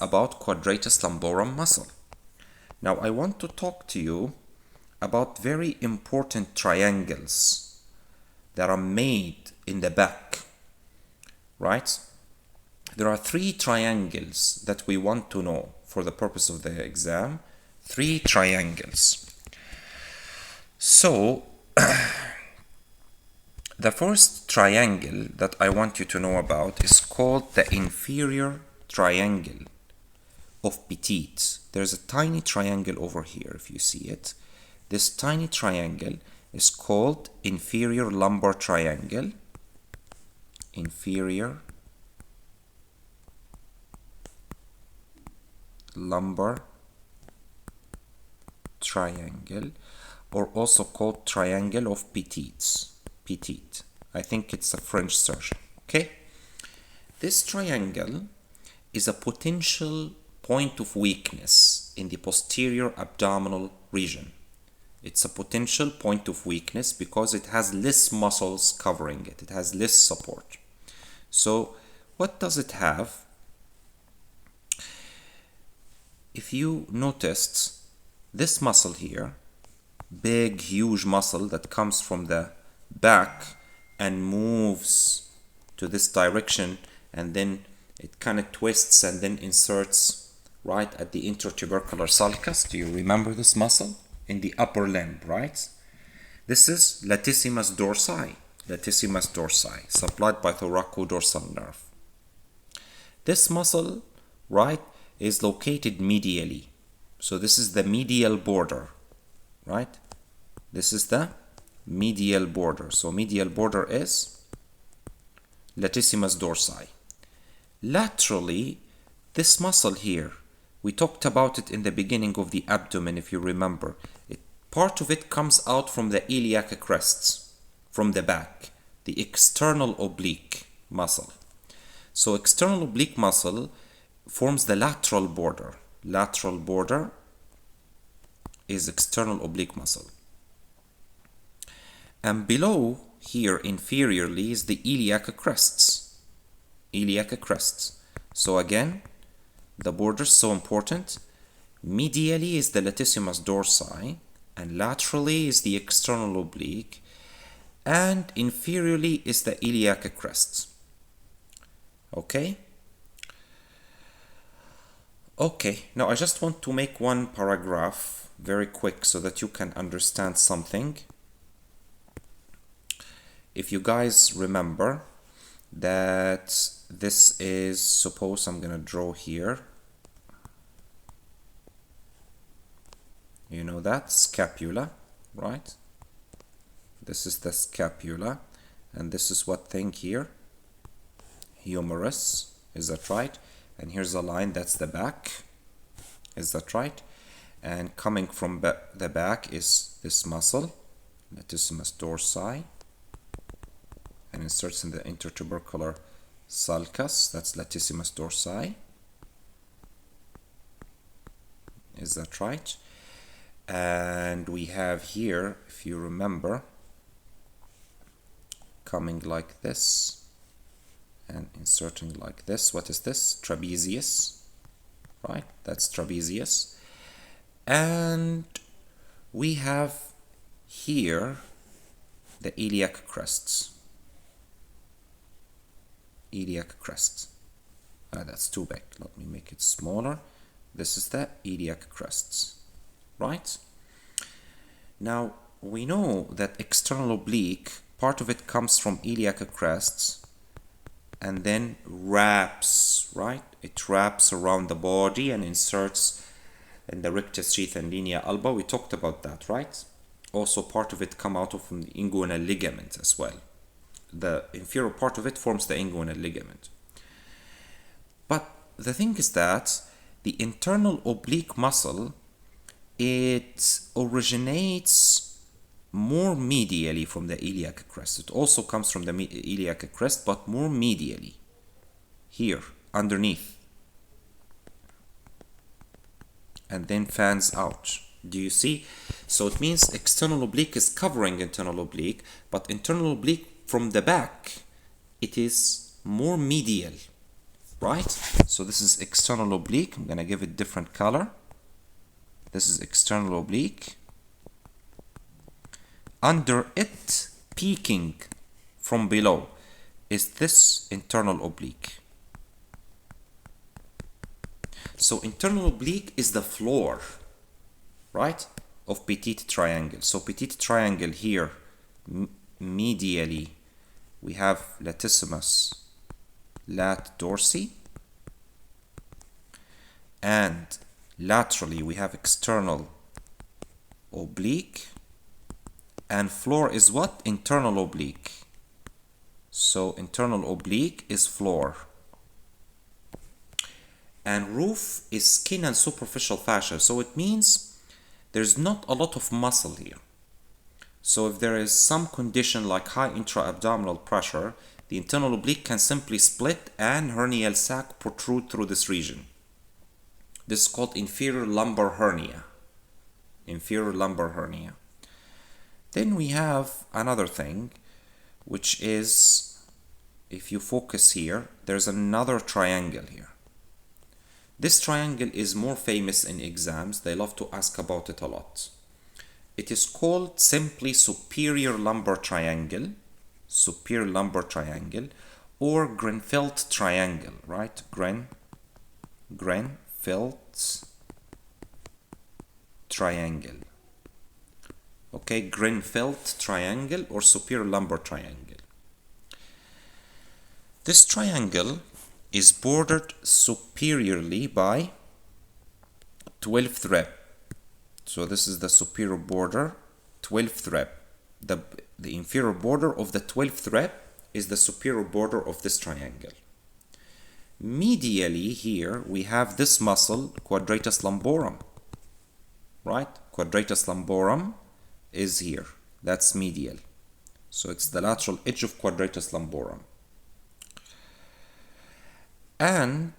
about quadratus lumborum muscle. Now I want to talk to you about very important triangles that are made in the back, right? There are 3 triangles that we want to know for the purpose of the exam. 3 triangles. So the first triangle that I want you to know about is called the inferior triangle of Petit. There's a tiny triangle over here if you see it. This tiny triangle is called inferior lumbar triangle. Inferior lumbar triangle, or also called triangle of Petit. Petit. I think it's a French version. Okay? This triangle is a potential point of weakness in the posterior abdominal region. It's a potential point of weakness because it has less muscles covering it. It has less support. So what does it have? If you noticed this muscle here, big huge muscle that comes from the back and moves to this direction, and then it kind of twists and then inserts right at the intertubercular sulcus. Do you remember this muscle? In the upper limb, right? This is latissimus dorsi. Latissimus dorsi, supplied by thoracodorsal nerve. This muscle, right, is located medially. So this is the medial border, right? This is the medial border. So medial border is latissimus dorsi. Laterally, this muscle here, we talked about it in the beginning of the abdomen, if you remember. Part of it comes out from the iliac crests, from the back, the external oblique muscle. So external oblique muscle forms the lateral border. Lateral border is external oblique muscle. And below here, inferiorly, is the iliac crests. Iliac crests. So again, the border is so important. Medially is the latissimus dorsi, and laterally is the external oblique, and inferiorly is the iliac crest. Okay? Okay, now I just want to make one paragraph very quick so that you can understand something. If you guys remember that this is, suppose I'm gonna draw here. You know that, scapula, right? This is the scapula, and this is what thing here? Humerus, is that right? And here's a line, that's the back, is that right? And coming from the back is this muscle, latissimus dorsi, and inserts in the intertubercular sulcus, that's latissimus dorsi, is that right? And we have here, if you remember, coming like this and inserting like this. What is this? Trapezius, right? That's trapezius. And we have here the iliac crests. Iliac crest. That's too big. Let me make it smaller. This is the iliac crests. Right? Now, we know that external oblique, part of it comes from iliac crests and then wraps, right? It wraps around the body and inserts in the rectus sheath and linea alba. We talked about that, right? Also, part of it come out of the inguinal ligament as well. The inferior part of it forms the inguinal ligament. But the thing is that the internal oblique muscle, it originates more medially from the iliac crest. It also comes from the iliac crest, but more medially, here, underneath, and then fans out. Do you see? So it means external oblique is covering internal oblique, but internal oblique from the back, it is more medial right? So this is external oblique. I'm gonna give it different color. This is external oblique. Under it, peeking from below, is this internal oblique. So internal oblique is the floor, right, of petite triangle. So petite triangle here, medially, we have latissimus lat dorsi, and laterally we have external oblique, and floor is what? Internal oblique. So internal oblique is floor. And roof is skin and superficial fascia. So it means there's not a lot of muscle here. So if there is some condition like high intra-abdominal pressure, the internal oblique can simply split and hernial sac protrude through this region. This is called inferior lumbar hernia. Inferior lumbar hernia. Then we have another thing, which is, if you focus here, there's another triangle here. This triangle is more famous in exams. They love to ask about it a lot. It is called simply superior lumbar triangle, superior lumbar triangle, or Grenfell triangle, right? Grenfell triangle. Okay, Grenfell triangle or superior lumbar triangle. This triangle is bordered superiorly by 12th rib. So this is the superior border, 12th rib. The inferior border of the 12th rib is the superior border of this triangle. Medially here we have this muscle, quadratus lumborum, right? Quadratus lumborum is here. That's medial. So it's the lateral edge of quadratus lumborum. And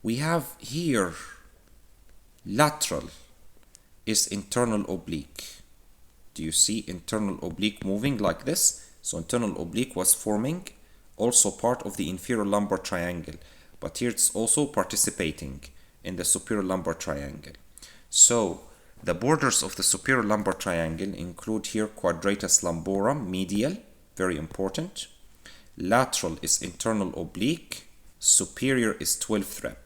we have here lateral is internal oblique. Do you see internal oblique moving like this? So internal oblique was forming also part of the inferior lumbar triangle, but here it's also participating in the superior lumbar triangle. So the borders of the superior lumbar triangle include here quadratus lumborum, medial, very important. Lateral is internal oblique. Superior is 12th rib.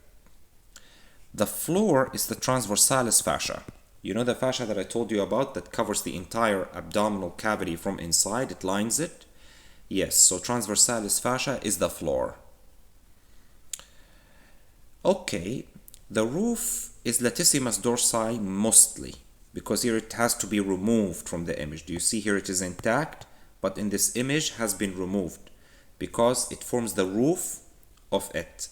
The floor is the transversalis fascia. You know the fascia that I told you about that covers the entire abdominal cavity from inside, it lines it? Yes, so transversalis fascia is the floor. Okay, the roof is latissimus dorsi mostly, because here it has to be removed from the image. Do you see here it is intact, but in this image has been removed because it forms the roof of it.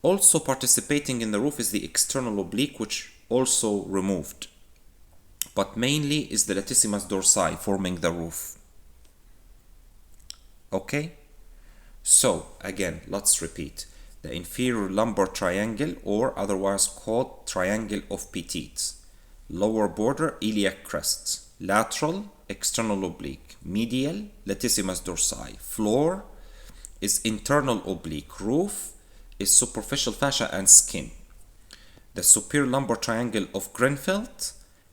Also participating in the roof is the external oblique, which also removed, but mainly is the latissimus dorsi forming the roof. Okay, so again let's repeat. The inferior lumbar triangle, or otherwise called triangle of Petit. Lower border iliac crest. Lateral external oblique. Medial latissimus dorsi. Floor is internal oblique. Roof is superficial fascia and skin. The superior lumbar triangle of Grenfell.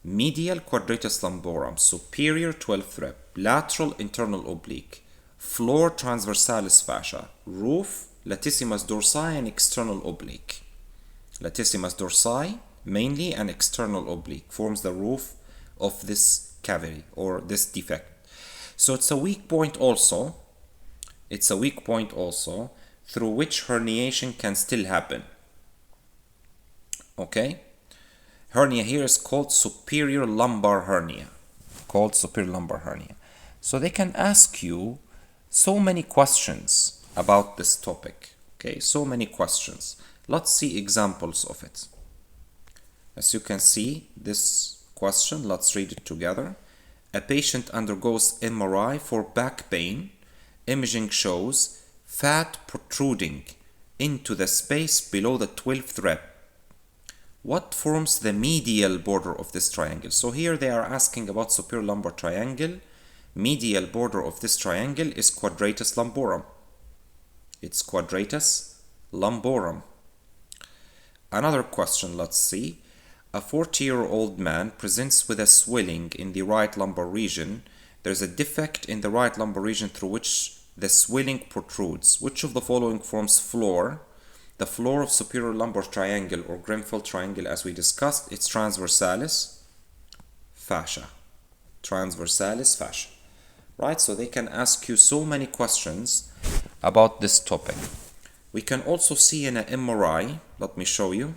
Medial quadratus lumborum. Superior 12th rib. Lateral internal oblique. Floor transversalis fascia. Roof latissimus dorsi and external oblique. Latissimus dorsi mainly and external oblique forms the roof of this cavity or this defect. So it's a weak point also. It's a weak point also through which herniation can still happen. Okay? Hernia here is called superior lumbar hernia. Called superior lumbar hernia. So they can ask you so many questions about this topic. Okay, so many questions. Let's see examples of it. As you can see, this question, let's read it together. A patient undergoes MRI for back pain. Imaging shows fat protruding into the space below the 12th rib. What forms the medial border of this triangle? So here they are asking about superior lumbar triangle. Medial border of this triangle is quadratus lumborum. It's quadratus lumborum. Another question, let's see. A 40-year-old man presents with a swelling in the right lumbar region. There's a defect in the right lumbar region through which the swelling protrudes. Which of the following forms floor? The floor of superior lumbar triangle or Grenfell triangle, as we discussed, it's transversalis fascia. Transversalis fascia. Right, so they can ask you so many questions about this topic. We can also see in an MRI, let me show you.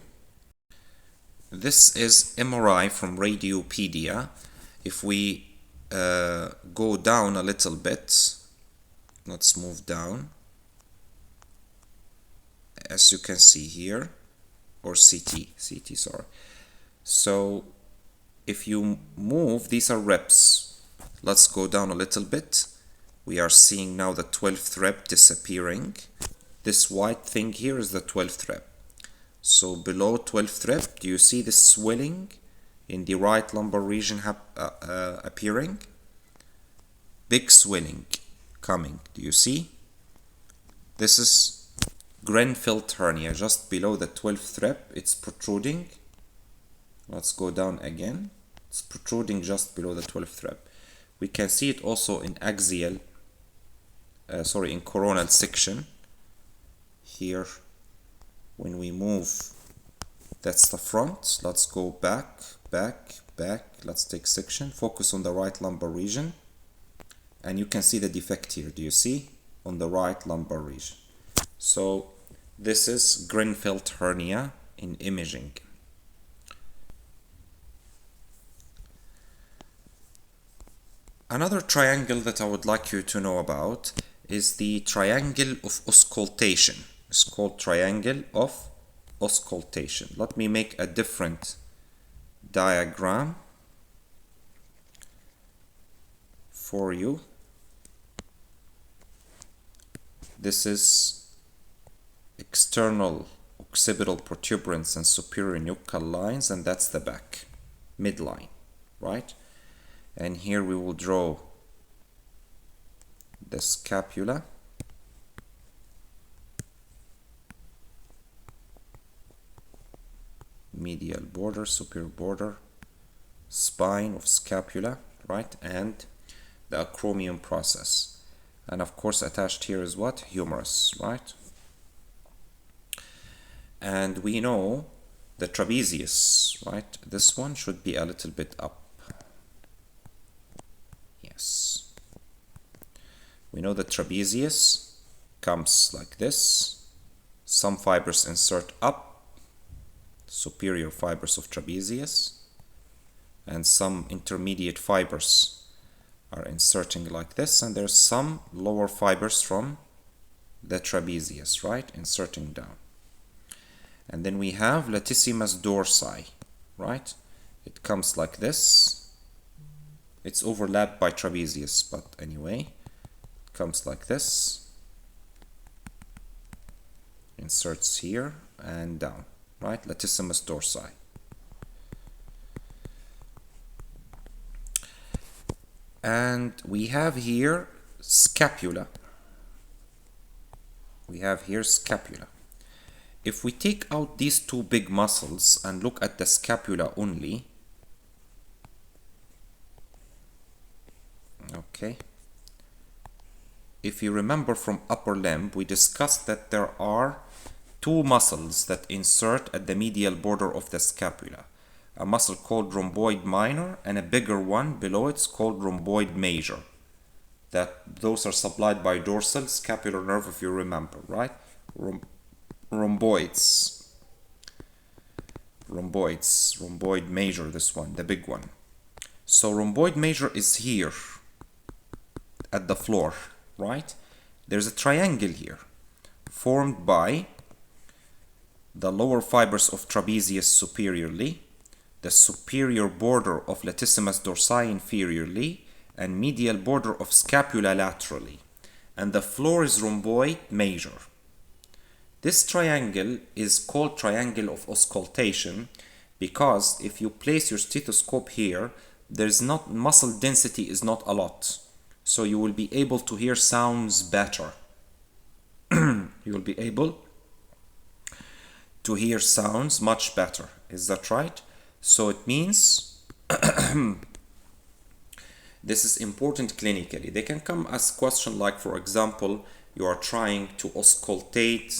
This is MRI from Radiopedia. If we go down a little bit, let's move down. As you can see here, or CT, sorry. So if you move, these are reps. Let's go down a little bit. We are seeing now the 12th rep disappearing. This white thing here is the 12th rep. So below 12th rep, do you see the swelling in the right lumbar region appearing? Big swelling coming. Do you see? This is Grenfell hernia, just below the 12th rep. It's protruding. Let's go down again. It's protruding just below the 12th rep. We can see it also in axial, in coronal section. Here, when we move, that's the front. Let's go back. Let's take section. Focus on the right lumbar region. And you can see the defect here. Do you see? On the right lumbar region. So this is Grenfell hernia in imaging. Another triangle that I would like you to know about is the triangle of auscultation. It's called triangle of auscultation. Let me make a different diagram for you. This is external occipital protuberance and superior nuchal lines, and that's the back, midline, right? And here we will draw the scapula. Medial border, superior border, spine of scapula, right? And the acromion process. And of course attached here is what? Humerus, right? And we know the trapezius, right? This one should be a little bit up. Yes. We know the trapezius comes like this. Some fibers insert up, superior fibers of trapezius, and some intermediate fibers are inserting like this, and there's some lower fibers from the trapezius, right, inserting down. And then we have latissimus dorsi, right? It comes like this. It's overlapped by trapezius, but anyway, it comes like this, inserts here and down, right? Latissimus dorsi. And we have here scapula. If we take out these two big muscles and look at the scapula only, okay, if you remember from upper limb, we discussed that there are two muscles that insert at the medial border of the scapula. A muscle called rhomboid minor and a bigger one below it's called rhomboid major. Those are supplied by dorsal scapular nerve, if you remember, right? Rhomboids, rhomboid major, this one, the big one. So rhomboid major is here at the floor, right? There's a triangle here formed by the lower fibers of trapezius superiorly, the superior border of latissimus dorsi inferiorly, and medial border of scapula laterally. And the floor is rhomboid major. This triangle is called triangle of auscultation because if you place your stethoscope here, there's not muscle density is not a lot. So you will be able to hear sounds better. You will be able to hear sounds much better. Is that right? So it means this is important clinically. They can come as question like, for example, you are trying to auscultate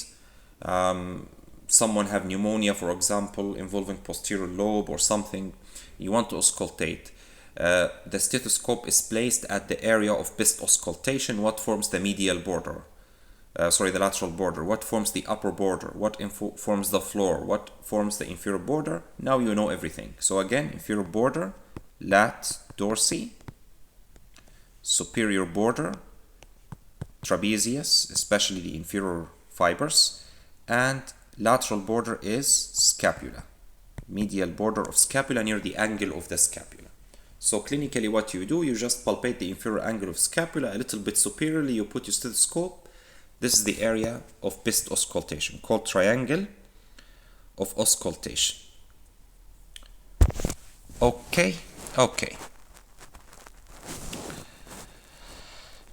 someone have pneumonia, for example, involving posterior lobe or something. You want to auscultate. The stethoscope is placed at the area of best auscultation. What forms the medial border? The lateral border. What forms the upper border? What forms the floor? What forms the inferior border? Now you know everything. So again, inferior border, lat dorsi, superior border, trapezius, especially the inferior fibers, and lateral border is scapula, medial border of scapula near the angle of the scapula. So clinically what you do, you just palpate the inferior angle of scapula a little bit superiorly, you put your stethoscope. This is the area of best auscultation, called triangle of auscultation. Okay.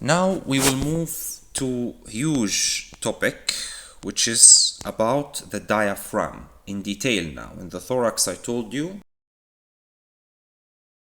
Now we will move to huge topic, which is about the diaphragm in detail now. In the thorax, I told you